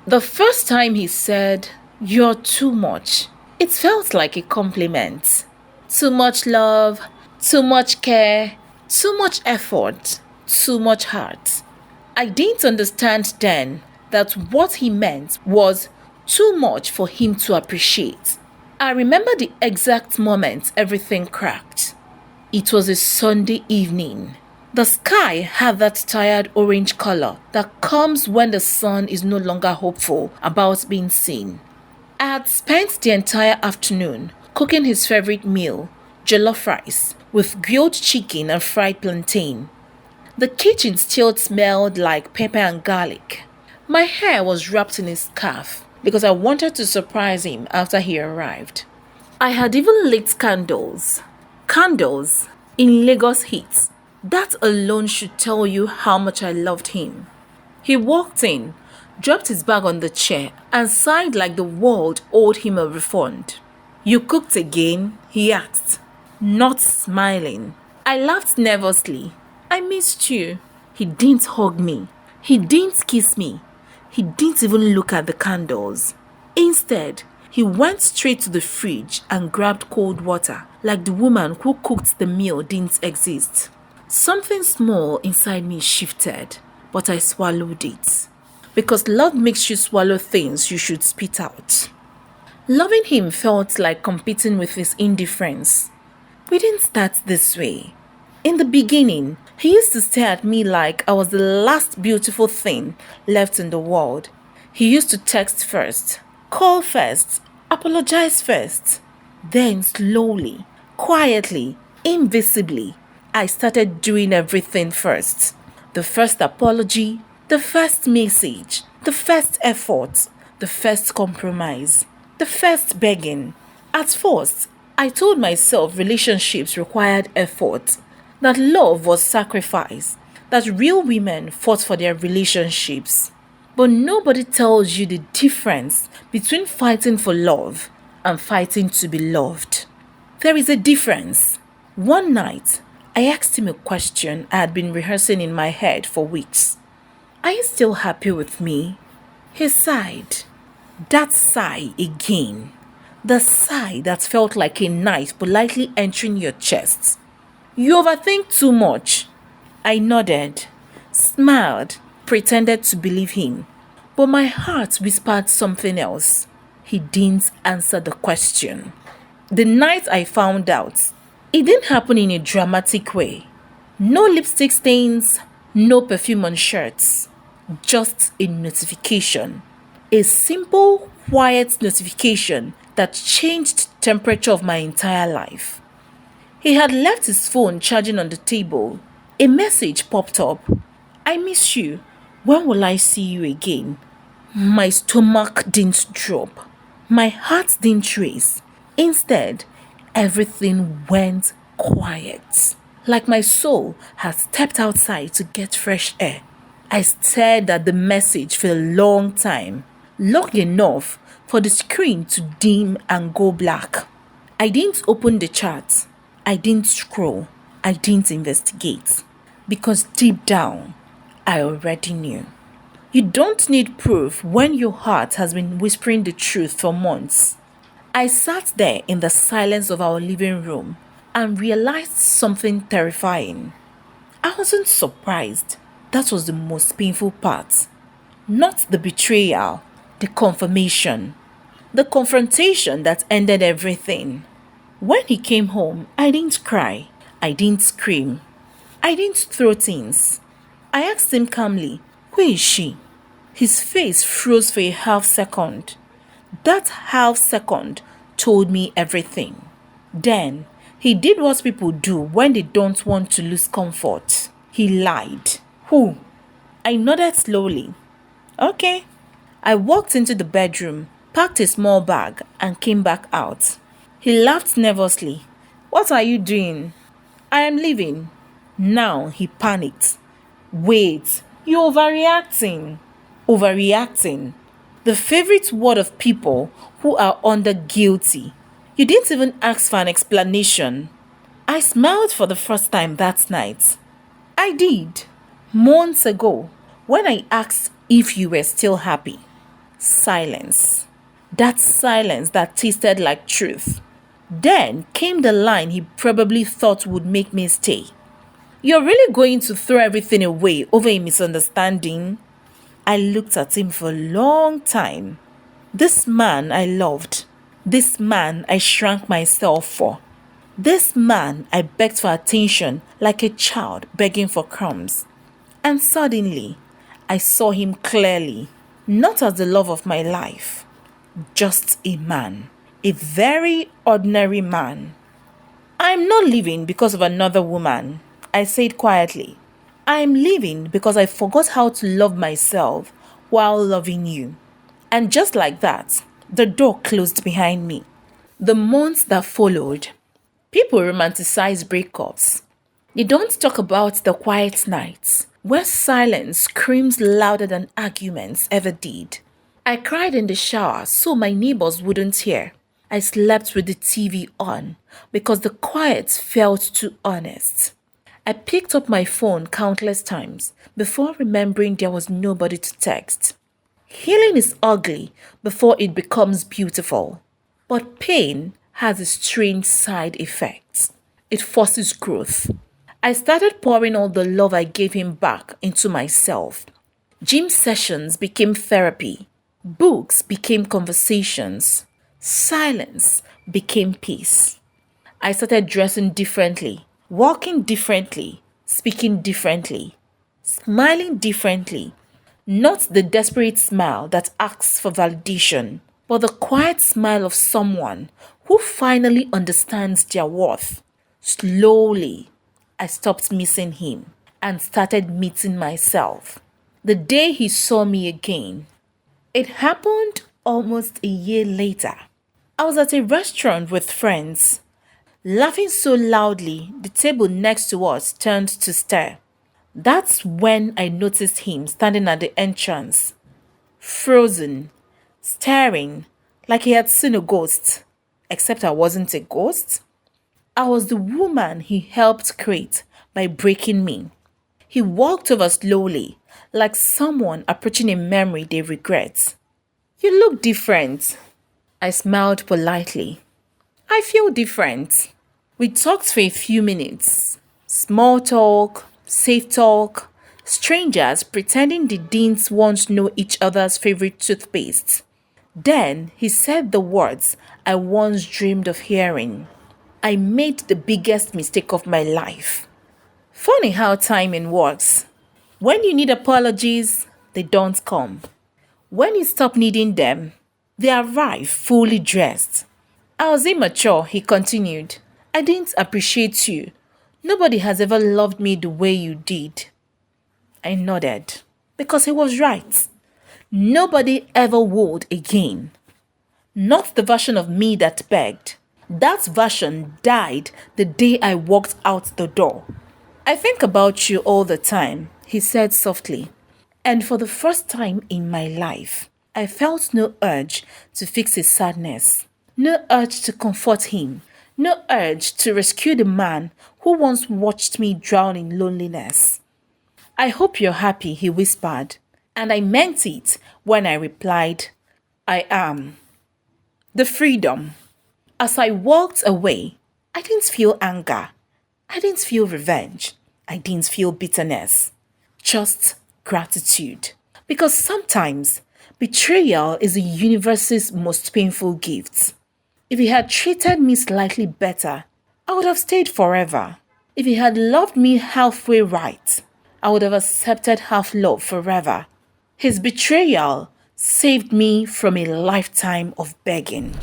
The first time he said, "You're too much," it felt like a compliment. Too much love, too much care, too much effort, too much heart. I didn't understand then that what he meant was too much for him to appreciate. I remember the exact moment everything cracked. It was a Sunday evening. The sky had that tired orange color that comes when the sun is no longer hopeful about being seen. I had spent the entire afternoon cooking his favorite meal, jollof rice, with grilled chicken and fried plantain. The kitchen still smelled like pepper and garlic. My hair was wrapped in a scarf because I wanted to surprise him after he arrived. I had even lit candles. Candles in Lagos heat. That alone should tell you how much I loved him. He walked in, dropped his bag on the chair, and sighed like the world owed him a refund. "You cooked again?" he asked, not smiling. I laughed nervously. "I missed you." He didn't hug me. He didn't kiss me. He didn't even look at the candles. Instead, he went straight to the fridge and grabbed cold water, like the woman who cooked the meal didn't exist. Something small inside me shifted, but I swallowed it. Because love makes you swallow things you should spit out. Loving him felt like competing with his indifference. We didn't start this way. In the beginning, he used to stare at me like I was the last beautiful thing left in the world. He used to text first, call first, apologize first. Then slowly, quietly, invisibly, I started doing everything first. The first apology, the first message, the first effort, the first compromise, the first begging. At first, I told myself relationships required effort, that love was sacrifice, that real women fought for their relationships. But nobody tells you the difference between fighting for love and fighting to be loved. There is a difference. One night, I asked him a question I had been rehearsing in my head for weeks. "Are you still happy with me?" He sighed. That sigh again. The sigh that felt like a knife politely entering your chest. "You overthink too much." I nodded, smiled, pretended to believe him. But my heart whispered something else. He didn't answer the question. The night I found out, it didn't happen in a dramatic way. No lipstick stains, no perfume on shirts. Just a notification. A simple, quiet notification that changed the temperature of my entire life. He had left his phone charging on the table. A message popped up. "I miss you. When will I see you again?" My stomach didn't drop. My heart didn't race. Instead, everything went quiet. Like my soul had stepped outside to get fresh air. I stared at the message for a long time. Long enough for the screen to dim and go black. I didn't open the chat. I didn't scroll. I didn't investigate. Because deep down, I already knew. You don't need proof when your heart has been whispering the truth for months. I sat there in the silence of our living room and realized something terrifying. I wasn't surprised. That was the most painful part. Not the betrayal, the confirmation. The confrontation that ended everything. When he came home, I didn't cry. I didn't scream. I didn't throw things. I asked him calmly, "Who is she?" His face froze for a half second. That half second told me everything. Then, he did what people do when they don't want to lose comfort. He lied. "Who?" I nodded slowly. "Okay." I walked into the bedroom, packed a small bag, and came back out. He laughed nervously. "What are you doing?" "I am leaving." Now he panicked. "Wait, you're overreacting." Overreacting. The favorite word of people who are under guilty. You didn't even ask for an explanation. I smiled for the first time that night. I did. Months ago, when I asked if you were still happy. Silence. That silence that tasted like truth. Then came the line he probably thought would make me stay. You're really going to throw everything away over a misunderstanding? I looked at him for a long time. This man I loved. This man I shrank myself for. This man I begged for attention like a child begging for crumbs. And suddenly, I saw him clearly, not as the love of my life, just a man, a very ordinary man. I'm not leaving because of another woman, I said quietly. I'm leaving because I forgot how to love myself while loving you. And just like that, the door closed behind me. The months that followed, people romanticize breakups. They don't talk about the quiet nights where silence screams louder than arguments ever did. I cried in the shower so my neighbors wouldn't hear. I slept with the TV on because the quiet felt too honest. I picked up my phone countless times before remembering there was nobody to text. Healing is ugly before it becomes beautiful. But pain has a strange side effect. It forces growth. I started pouring all the love I gave him back into myself. Gym sessions became therapy. Books became conversations. Silence became peace. I started dressing differently, walking differently, speaking differently, smiling differently. Not the desperate smile that asks for validation, but the quiet smile of someone who finally understands their worth. Slowly, I stopped missing him and started meeting myself. The day he saw me again, it happened almost a year later. I was at a restaurant with friends, laughing so loudly the table next to us turned to stare. That's when I noticed him standing at the entrance, frozen, staring like he had seen a ghost, except I wasn't a ghost. I was the woman he helped create by breaking me. He walked over slowly, like someone approaching a memory they regret. You look different. I smiled politely. I feel different. We talked for a few minutes. Small talk, safe talk, strangers pretending they didn't once know each other's favorite toothpaste. Then he said the words I once dreamed of hearing. I made the biggest mistake of my life. Funny how timing works. When you need apologies, they don't come. When you stop needing them, they arrive fully dressed. I was immature, he continued. I didn't appreciate you. Nobody has ever loved me the way you did. I nodded, because he was right. Nobody ever would again. Not the version of me that begged. That version died the day I walked out the door. I think about you all the time, he said softly. And for the first time in my life, I felt no urge to fix his sadness, no urge to comfort him, no urge to rescue the man who once watched me drown in loneliness. I hope you're happy, he whispered, and I meant it when I replied, I am. The freedom. As I walked away, I didn't feel anger. I didn't feel revenge. I didn't feel bitterness. Just gratitude. Because sometimes betrayal is the universe's most painful gift. If he had treated me slightly better, I would have stayed forever. If he had loved me halfway right, I would have accepted half love forever. His betrayal saved me from a lifetime of begging.